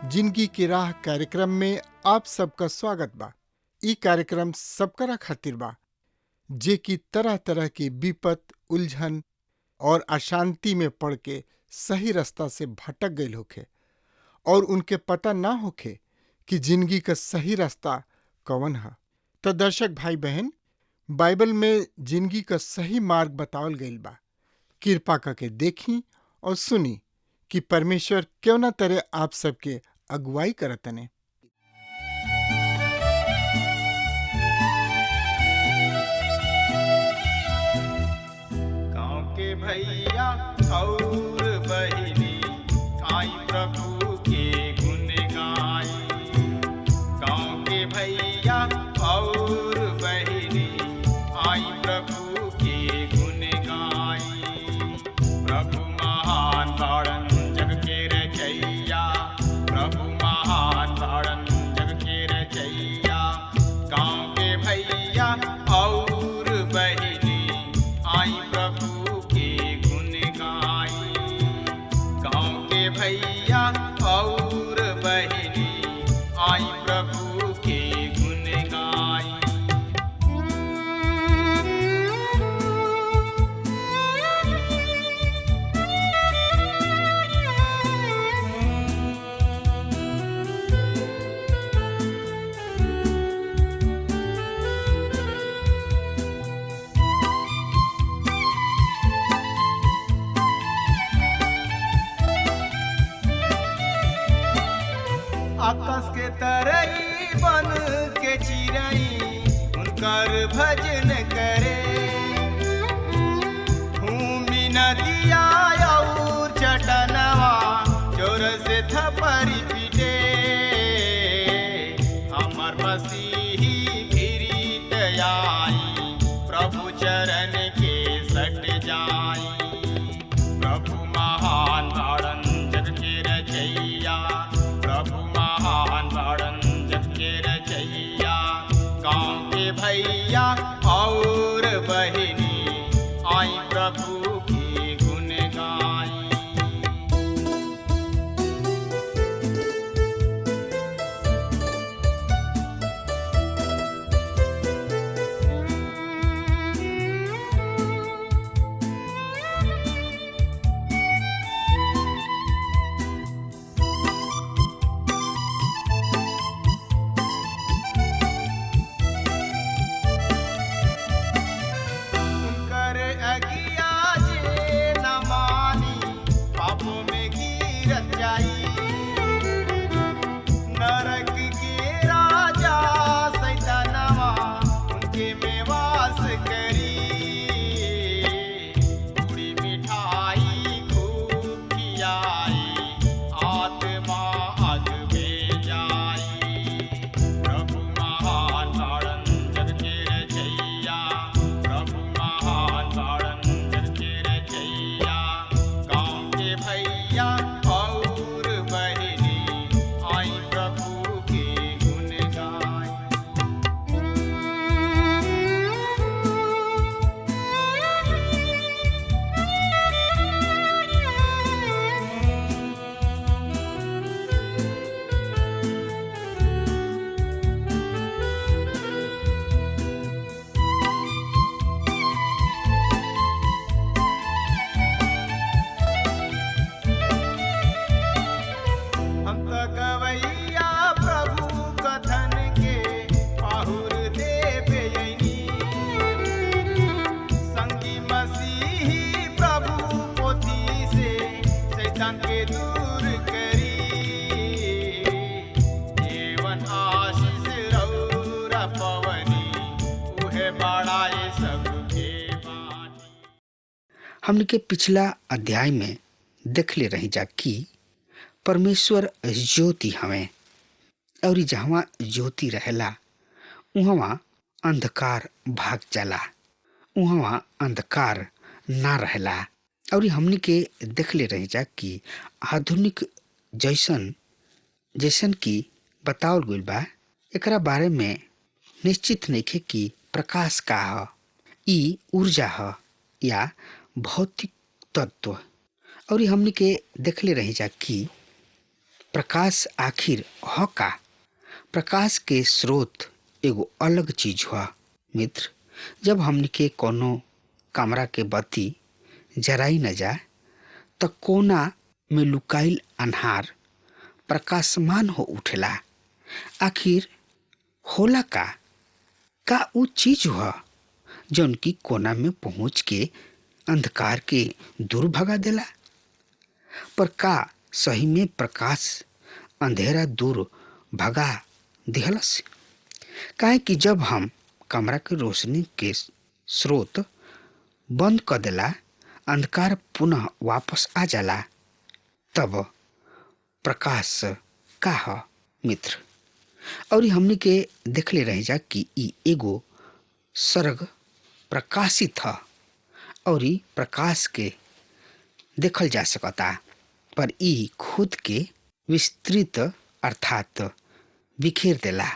जिंदगी की राह कार्यक्रम में आप सबका स्वागत बा। ई कार्यक्रम सबकरा खातिर बा जे की तरह तरह की विपत, उलझन और अशांति में पड़ के सही रास्ता से भटक गईल होखे और उनके पता ना होखे कि जिंदगी का सही रास्ता कौन है। तो दर्शक भाई बहन, बाइबल में जिंदगी का सही मार्ग बतावल गईल बा। कृपा करके देखी और सुनी कि परमेश्वर क्यों ना तरह आप सबके अगुवाई करतने। गाँव के भैया और बहिनी आई प्रभु के गुण गाई। गाँव के भैया और बहिनी आई प्रभु के गुण गाई। प्रभु महान बाड़न जग के रचैया, प्रभु महान बाड़न जग के रचैया। गाँव के भैया और बहिनी आई प्रभु के गुण गाई। गाँव के भैया और बहिनी आई प्रभु के गुण गाई। आकाश के तरई बन के चिरई उनकर भजन करे। भूमि नदिया और चटनवा जोर से थपरी पीटे। हमर मसीही फिरीत आई, प्रभु चरण के सट जाई। प्रभु महान बाड़न जग के रचैया, प्रभु महान बाड़न जग के रचैया। गाँव के भैया और बहिनी आई प्रभु के गुण गाई। उनकर अगिया जे न मानी पापों में गिरत जाई। नरक के राजा सैतानवा उनके में वास करी। पूरी मिठाई खूब खियाई, आत्मा अग में जाई। प्रभु महान बाड़न जग के रचैया, प्रभु महान बाड़न जग के रचैया। गाँव के भैया और बहिनी आई प्रभु के गुण गाई। हम तो गवैया प्रभु कथन के पाहुर देवे यनी। संगी मसीही प्रभु पोथी से शैतान के दूर करी। जीवन आशीष रौरा पवनी उहे बड़ाए सबके बाटी। हमने के पिछला अध्याय में देख ले रही जा कि परमेश्वर ज्योति हमें, और जहाँ ज्योति रहेला वहाँ अंधकार भाग जाला, वहाँ अंधकार ना रहेला। और हमने के देख ले रही जा कि आधुनिक जैसन जैसन की बतावल गइल बा, एकरा बारे में निश्चित नइखे कि प्रकाश का ह, ई ऊर्जा ह या भौतिक तत्व। और हमने के देखले रही जा कि प्रकाश आखिर ह का। प्रकाश के स्रोत एगो अलग चीज हुआ मित्र। जब हमने के कोनो कमरा के बत्ती जराई न जा त कोना में लुकाइल अन्हार प्रकाशमान हो उठेला। आखिर होला का उ चीज हुआ जौन की कोना में पहुंच के अंधकार के दूर भगा देला। पर का सही में प्रकाश अंधेरा दूर भगा दिहलस? काहे कि जब हम कमरा के रोशनी के स्रोत बंद कर देला, अंधकार पुनः वापस आ जाला, तब प्रकाश का ह मित्र। और हमने के देखले रह जा कि ई एगो सर्ग प्रकाशित ह और ई प्रकाश के देखल जा सकता, पर ई खुद के विस्तृत अर्थात बिखेर देला।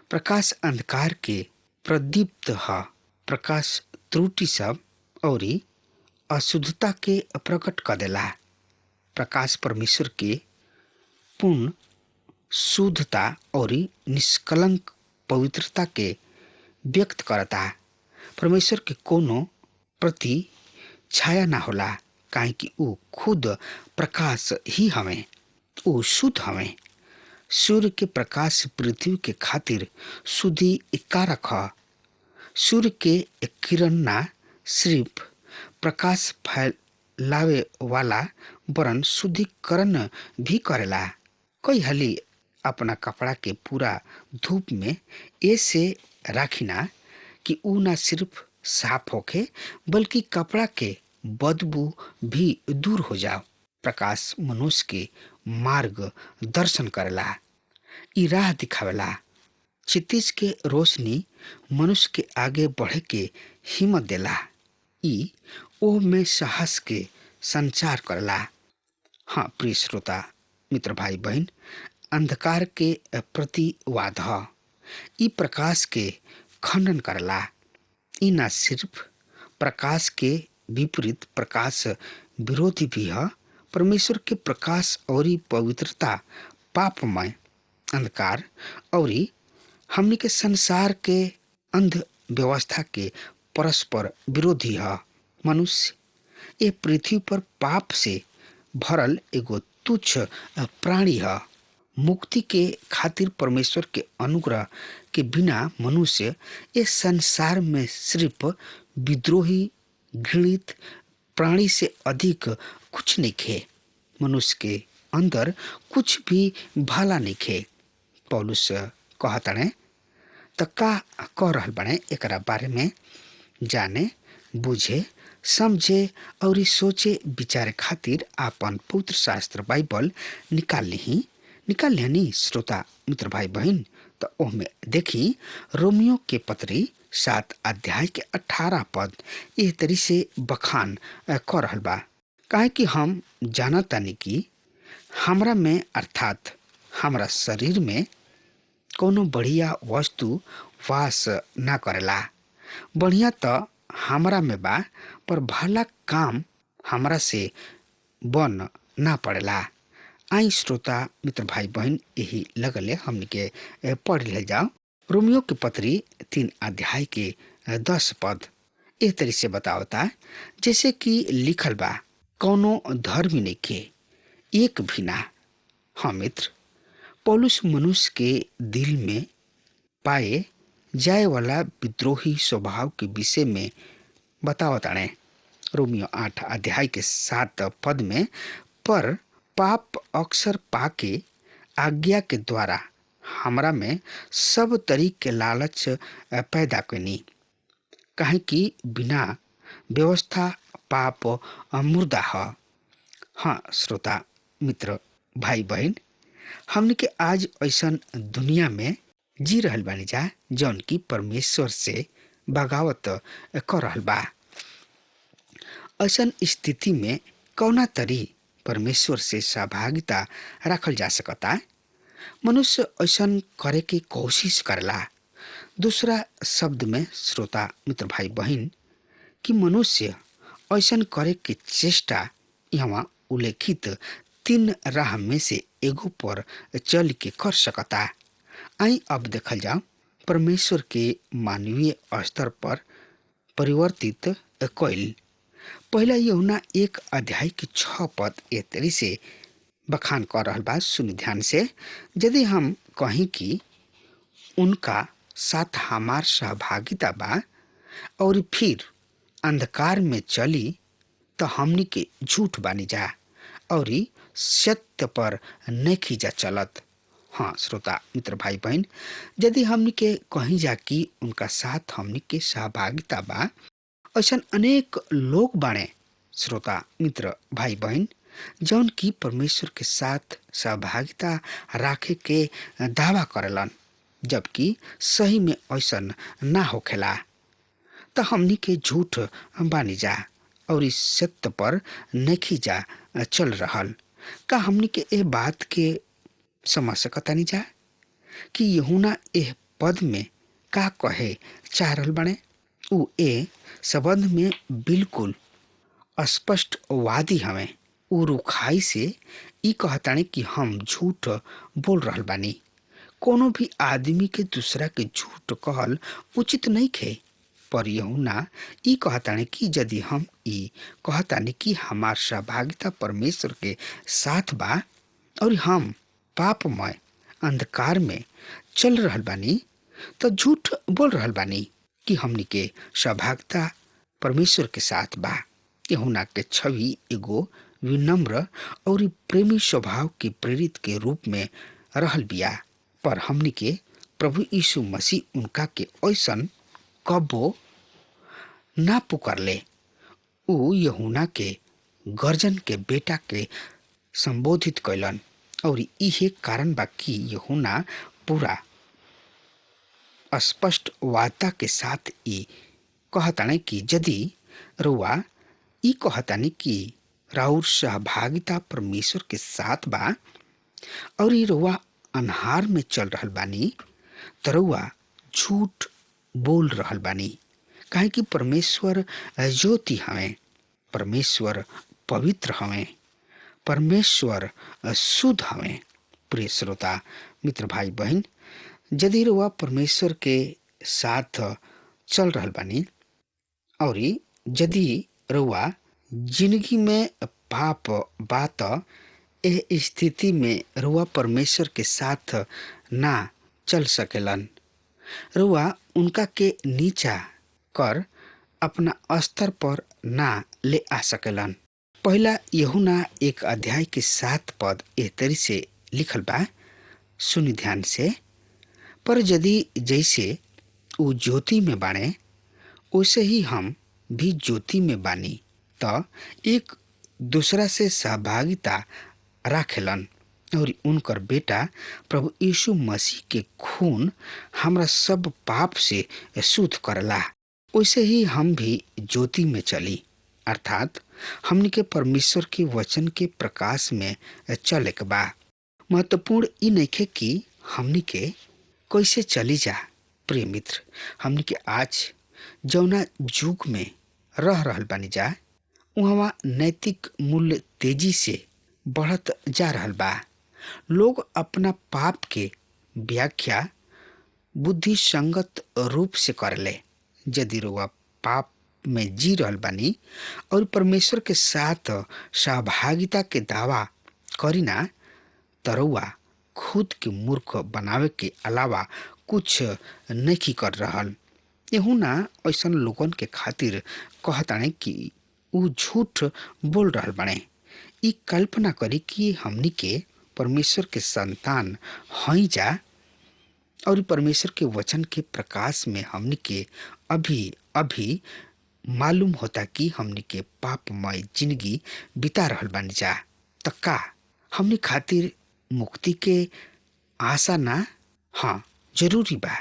प्रकाश अंधकार के प्रदीप्त ह। प्रकाश त्रुटि सब और अशुद्धता के प्रकट कर देला। प्रकाश परमेश्वर के पूर्ण शुद्धता और निष्कलंक पवित्रता के व्यक्त करता। परमेश्वर के कोनो प्रति छाया ना होला, काहे कि ऊ खुद प्रकाश ही हमें, ऊ शुद्ध हमें। सूर्य के प्रकाश पृथ्वी के खातिर शुद्धि कारक ह। सूर्य के किरण ना सिर्फ प्रकाश फैलावे वाला वरन शुद्धिकरण भी करेला। कई हाली अपना कपड़ा के पूरा धूप में ऐसे राखिना कि ऊ ना सिर्फ साफ होके बल्कि कपड़ा के बदबू भी दूर हो जाओ। प्रकाश मनुष्य के मार्ग दर्शन करेला, ई राह दिखावेला। क्षितिज के रोशनी मनुष्य के आगे बढ़े के हिम्मत देला, ई ओह में साहस के संचार करला। हाँ प्रिय श्रोता मित्र भाई बहन, अंधकार के प्रतिवाद ह। ई प्रकाश के खंडन करला। ई ना सिर्फ प्रकाश के विपरीत प्रकाश विरोधी भी है। परमेश्वर के प्रकाश और पवित्रता पापमय अंधकार और हमनी के संसार के अंध व्यवस्था के परस्पर विरोधी है। मनुष्य ये पृथ्वी पर पाप से भरल एगो तुच्छ प्राणी है। मुक्ति के खातिर परमेश्वर के अनुग्रह के बिना मनुष्य इस संसार में सिर्फ विद्रोही घृणित प्राणी से अधिक कुछ नहीं खे। मनुष्य के अंदर कुछ भी भला नहीं खे। पौलुस कहतने त का कह रहल बने एकरा बारे में जाने बुझे समझे और सोचे विचारे खातिर आपन पवित्र शास्त्र बाइबल निकाल ली श्रोता मित्र भाई बहन। तो ओहमे देखी रोमियो के पत्री 7 अध्याय के 18 पद एह तरी से बखान कर रहल बा। काहे कि हम जानतानी कि हमरा में अर्थात हमरा शरीर में कोनो बढ़िया वस्तु वास ना करेला। बढ़िया तो हमरा में बा, पर भला काम हमरा से बन ना पड़ेला। आई श्रोता मित्र भाई बहन यही लगले हमने के पढ़ ले जाओ। रोमियो के पत्री 3 अध्याय के 10 पद एह तरी से बतावता, जैसे कि लिखल बा, कौनो धर्मी नहीं के एक भी ना। हाँ मित्र, पौलुस मनुष्य के दिल में पाए जाए वाला विद्रोही स्वभाव के विषय में बतावताने। रोमियो 8 अध्याय के 7 पद में, पर पाप अक्सर पाके आज्ञा के द्वारा हमरा में सब तरीके के लालच पैदा कनी। काहे कि बिना व्यवस्था पाप मुर्दा ह। हाँ श्रोता मित्र भाई बहन, हमने के आज ऐसन दुनिया में जी रहल बानी जा जौन की परमेश्वर से बगावत कर रहल बा। ऐसन स्थिति में कौना तरी परमेश्वर से सहभागिता रखल जा सकता? मनुष्य ऐसन करे की कोशिश करला। दूसरा शब्द में श्रोता मित्र भाई बहन कि मनुष्य ऐसन करे की चेष्टा यहाँ उल्लेखित 3 राह में से एगो पर चल के कर सकता। आई अब देखल जाओ परमेश्वर के मानवीय स्तर पर परिवर्तित कइल। पहला यूहन्ना 1 अध्याय के 6 पद ए तरी से बखान कर रहल बा। सुन ध्यान से, यदि हम कहीं कि उनका साथ हमार सहभागिता बा और फिर अंधकार में चली तो हमनी के झूठ बानी जा और सत्य पर नहीं जा चलत। हाँ श्रोता मित्र भाई बहन, यदि हमनी के कहीं जा कि उनका साथ हमनी के सहभागिता बा, ऐसा अनेक लोग बाणे श्रोता मित्र भाई बहन जौन की परमेश्वर के साथ सहभागिता राखे के दावा करलन, जबकि सही में ऐसा ना होखेला। तो हमनी के झूठ बानी जा और इस सत्य पर नहीं जा चल रहल। का हमनी के ए बात के समझ सकतानी जा कि यूहन्ना एह पद में का कहे चाह रहल बने? उ ए संबंध में बिल्कुल स्पष्ट वादी हमें। उ रुखाई से ई कहताने कि हम झूठ बोल रहल बानी। कोनो भी आदमी के दूसरा के झूठ कहल उचित नहीं खे, पर यूहन्ना ई कहताने कि यदि हम ई कहताने कि हमार सहभागिता परमेश्वर के साथ बा और हम पापमय अंधकार में चल रहल बानी, तो झूठ बोल रहल बानी कि हमनी के सहभागिता परमेश्वर के साथ बा। यूहन्ना के छवि एगो विनम्र और प्रेमी स्वभाव के प्रेरित के रूप में रहल बिया, पर हमनी के प्रभु यीशु मसीह उनका के ऐसन कबो ना पुकारले। उ यूहन्ना के गर्जन के बेटा के संबोधित कैलन और इहे कारण बा कि यूहन्ना पूरा स्पष्ट वार्ता के साथ ई कहताने कि यदि रउआ ई कहताने कि राउर सहभागिता परमेश्वर के साथ बा और ई रउआ अन्हार में चल रहल बानी, तो रउआ झूठ बोल रहल बानी। काहे कि परमेश्वर ज्योति हमें, परमेश्वर पवित्र हमें, परमेश्वर शुद्ध हमें। प्रिय श्रोता मित्र भाई बहन, यदि रउआ परमेश्वर के साथ चल रहल बानी और यदि रउआ जिंदगी में पाप बात एह स्थिति में रउआ परमेश्वर के साथ ना चल सकेलन। रउआ उनका के नीचा कर अपना स्तर पर ना ले आ सकेलन। पहला यूहन्ना 1 अध्याय के 7 पद एह तरी से लिखल बा। सुनि ध्यान से, पर यदि जैसे उ ज्योति में बाणे वैसे ही हम भी ज्योति में बानी, तो एक दूसरा से सहभागिता राखेलन और उनकर बेटा प्रभु यीशु मसीह के खून हमरा सब पाप से शुद्ध करला। वैसे ही हम भी ज्योति में चली, अर्थात हमनी के परमेश्वर के वचन के प्रकाश में चले के बा। महत्वपूर्ण ई नइखे कि हमनी के कैसे चली जा। प्रिय मित्र, हमनी के आज जौना युग में रह रहल बानी जा, वहाँ नैतिक मूल्य तेजी से बढ़त जा रहल बा। लोग अपना पाप के व्याख्या बुद्धि संगत रूप से करले। यदि रउआ पाप में जी रहल बानी और परमेश्वर के साथ सहभागिता के दावा करीना, तो रउआ खुद के मूर्ख बनावे के अलावा कुछ नहीं कर रहल। यूहन्ना ऐसन लोगन के खातिर कहताने कि उ झूठ बोल रहल बाणे। ई कल्पना करी कि हमनी के परमेश्वर के संतान हई जा और परमेश्वर के वचन के प्रकाश में हमनी के अभी मालूम होता कि हमनी के पापमय जिंदगी बिता रहल बानी जा, त का हमनी खातिर मुक्ति के आशा ना? हाँ, जरूरी बा।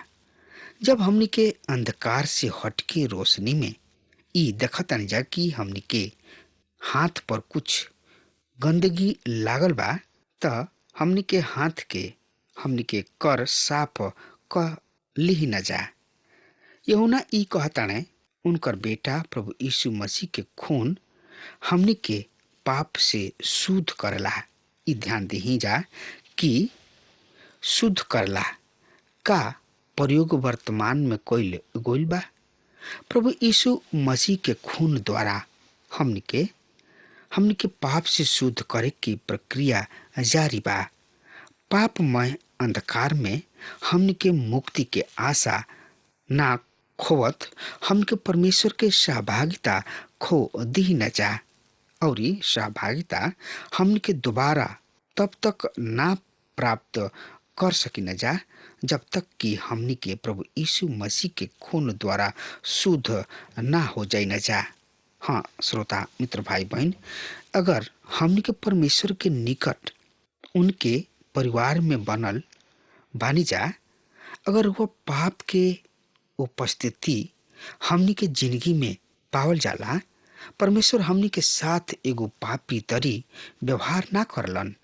जब हमनी के अंधकार से हटके रोशनी में ई देखतानी जा कि हमनी के हाथ पर कुछ गंदगी लागल बा, त हमनी के हाथ के हमनी के कर साफ क लिही न जा। यूहन्ना ई कहताणे उनकर बेटा प्रभु यीशु मसीह के खून हमनी के पाप से शुद्ध करला। ई ध्यान दही जा कि शुद्ध करला का प्रयोग वर्तमान में कइल गइल बा। प्रभु यीशु मसीह के खून द्वारा हमनी के पाप से शुद्ध करे की प्रक्रिया जारी बा। पापमय अंधकार में हमनी के मुक्ति के आशा ना खोवत हमके परमेश्वर के सहभागिता खो दी न जा। और सहभागिता हमनी के दोबारा तब तक ना प्राप्त कर सकी न जा जब तक कि हमनी के प्रभु यीशु मसीह के खून द्वारा शुद्ध ना हो जाए न जा। हाँ श्रोता मित्र भाई बहन, अगर हमनी के परमेश्वर के निकट उनके परिवार में बनल बानी जा, अगर वह पाप के उपस्थिति हमनी के जिंदगी में पावल जाला, परमेश्वर हमनी के साथ एगो पापी तरी व्यवहार ना करलन।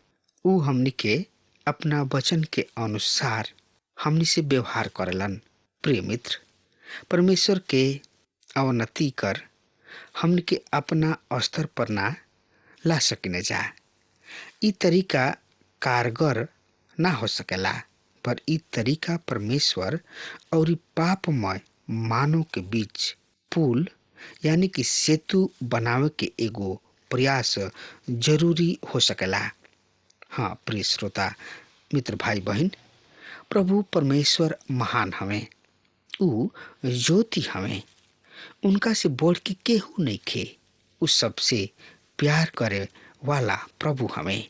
ऊ हमनी के अपना वचन के अनुसार हमनी से व्यवहार करलन। प्रिय मित्र, परमेश्वर के अवनति कर हमनी के अपना स्तर पर ना ला सकिन जा। ई तरीका कारगर ना हो सकेला, पर ई तरीका परमेश्वर और पापमय मानव के बीच पुल यानी कि सेतु बनावे के एगो प्रयास जरूरी हो सकेला। हाँ प्रिय श्रोता मित्र भाई बहन, प्रभु परमेश्वर महान हमें, ऊ ज्योति हमें, उनका से बढ़ के केहू नहीं खे। उस सबसे प्यार करे वाला प्रभु हमें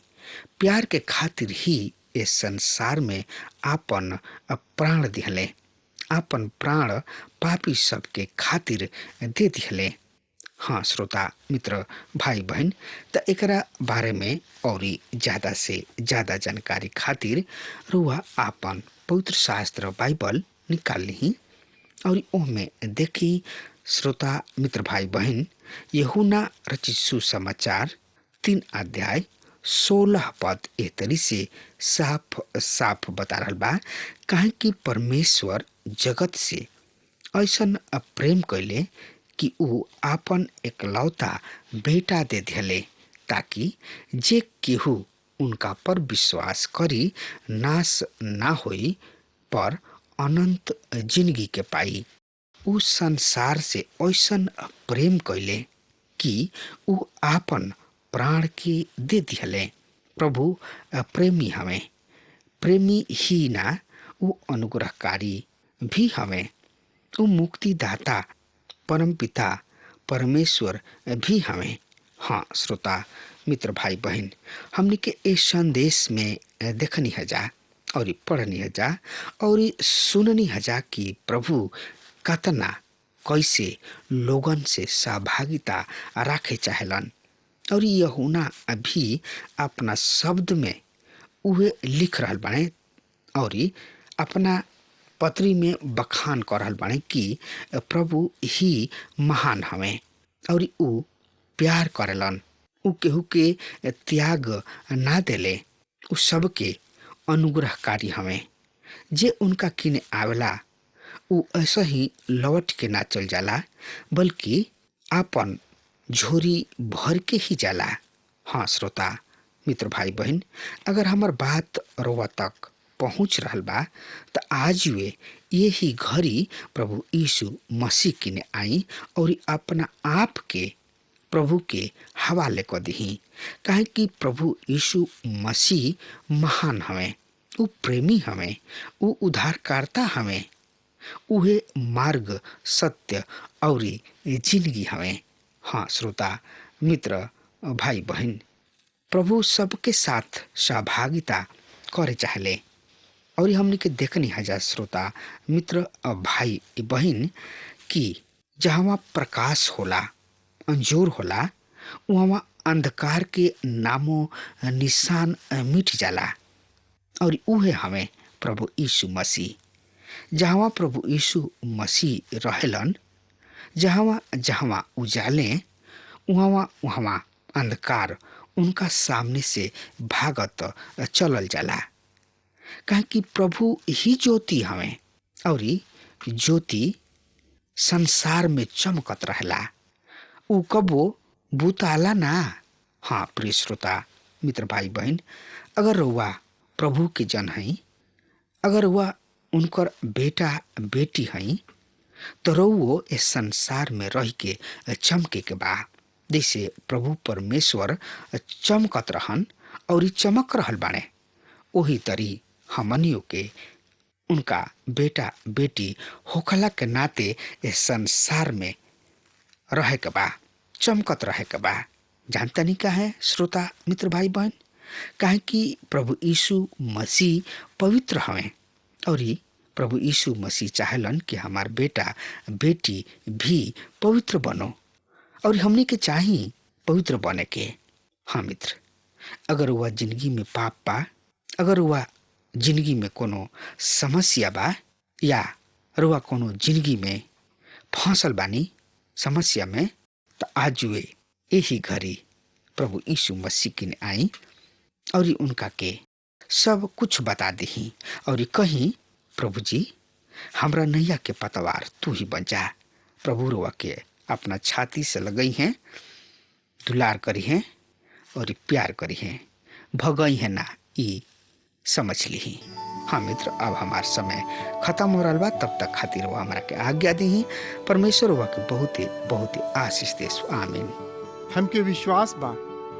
प्यार के खातिर ही इस संसार में आपन प्राण दिहले, आपन प्राण पापी सबके खातिर दे दिहले। हाँ श्रोता मित्र भाई बहन, त एकरा बारे में और ज्यादा से ज्यादा जानकारी खातिर रुआ आपन पवित्र शास्त्र बाइबल निकाल ली और ओमे देखी। श्रोता मित्र भाई बहन, यूहन्ना रचित सुसमाचार 3 अध्याय 16 पद एह तरी से साफ साफ बता रहल बा, काहे कि परमेश्वर जगत से ऐसन प्रेम कैले कि ऊ आपन एकलौता बेटा दे दिले, ताकि जे केहू उनका पर विश्वास करी नाश ना होई पर अनंत जिंदगी के पाई। ऊ संसार से ऐसन प्रेम कैले कि ऊ आपन प्राण के दे दिले। प्रभु प्रेमी हमें, प्रेमी ही ना ऊ अनुग्रहकारी भी हमें, ऊ मुक्तिदाता परम पिता परमेश्वर भी हमें। हाँ श्रोता मित्र भाई बहन, हमने के इस संदेश में देखनी हजा और पढ़नी हजा और सुननी हजा कि प्रभु कतना कैसे लोगन से सहभागिता राखे चाहेलन। और यूहन्ना अभी अपना शब्द में उहे लिख रहल बाने और अपना पत्री में बखान कर रहल बाने कि प्रभु ही महान हमें और ऊ प्यार करेलन। ऊ केहू के त्याग ना देले, ऊ सबके अनुग्रहकारी हमें। जे उनका किने आवेला ऊ ऐसा ही लौट के ना चल जाला, बल्कि आपन झोरी भर के ही जाला। हाँ श्रोता मित्र भाई बहन, अगर हमार बात रोवा तक पहुँच रहल बा त आज वे यही घड़ी प्रभु यीशु मसीह किने आई और अपना आप के प्रभु के हवाले कर दी। काहे कि प्रभु यीशु मसीह महान हमें, ऊ प्रेमी हमें, ऊ उद्धारकर्ता हमें, उहे मार्ग सत्य और जिंदगी हमें। हाँ श्रोता मित्र भाई बहन, प्रभु सबके साथ सहभागिता करे चाहले और हमने के देखनी हजा श्रोता मित्र भाई बहन कि जहाँ प्रकाश होला, अंजोर होला, वहाँ अंधकार के नामो निशान मिट जाला। और उहे हमें प्रभु यीशु मसीह। जहाँ प्रभु यीशु मसीह रहेलन, जहाँ जहाँ उजाले, वहाँ वहाँ अंधकार उनका सामने से भागत चलल जाला। काहे कि प्रभु ही ज्योति हमें, और ज्योति संसार में चमकत रहला, उ कबो बुताला ना। हाँ प्रिय श्रोता मित्र भाई बहन, अगर रउआ प्रभु के जन हई, अगर वह उनकर बेटा बेटी हई, तो रउओ इस संसार में रह के चमके के बा। जैसे प्रभु परमेश्वर चमकत रहन और चमक रहल बाणे, वही तरी हमनियों के उनका बेटा बेटी होखला के नाते इस संसार में रहे के बा, चमकत रहे के बा। जानता नहीं का है श्रोता मित्र भाई बहन, काहे कि प्रभु यीशु मसीह पवित्र हवे, और प्रभु यीशु मसीह चाहलन कि हमार बेटा बेटी भी पवित्र बनो, और हमने के चाहिए पवित्र बने के। हाँ मित्र, अगर वह जिंदगी में पाप बा, अगर वह जिंदगी में कोनो समस्या बा, या रुआ कोनो जिंदगी में फंसल बानी समस्या में, तो आज वे यही घड़ी प्रभु यीशु मसीह के आई और उनका के सब कुछ बता दी, और कहीं प्रभु जी हमरा नैया के पतवार तू ही बन जा। प्रभु रुआ के अपना छाती से लगई हैं, दुलार करी हैं और प्यार करी हैं, भगई है ना, ई समझ ली। हाँ मित्र, अब हमार समय खत्म हो रहा बा, तब तक खातिर वो हमारा के आज्ञा दी। परमेश्वर हुआ के बहुत ही आशीष देस। आमीन। हमके विश्वास बा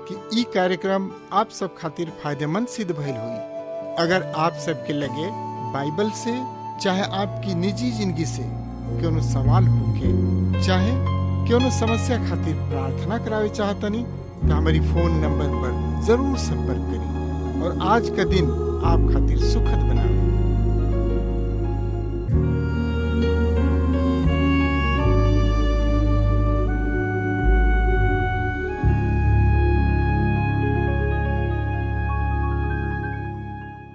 कि ई कार्यक्रम आप सब खातिर फायदेमंद सिद्ध भइल हुई। अगर आप सबके लगे बाइबल से चाहे आपकी निजी जिंदगी से कोनो सवाल होके, चाहे कोनो समस्या खातिर प्रार्थना करावे चाहतनी, तो हमारी फोन नंबर पर जरूर संपर्क करें और आज का दिन आप खातिर सुखद बनावे।